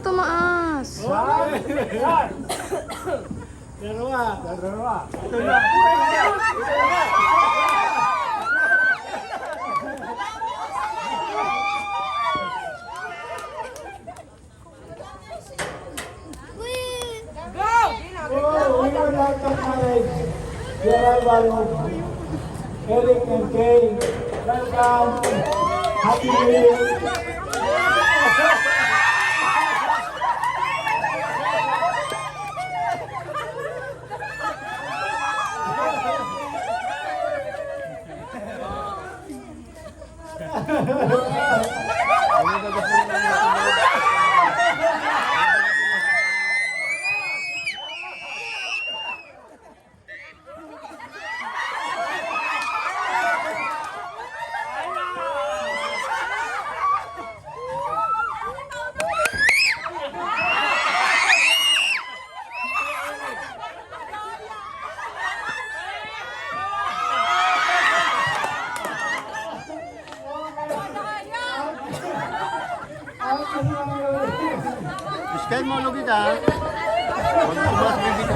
tumaas. Dalawa. Oh, we would like to acknowledge the arrival of Eric and Kay. Welcome. Happy New Year. Iskay mo lugit ha. Huwag mo mas bibig.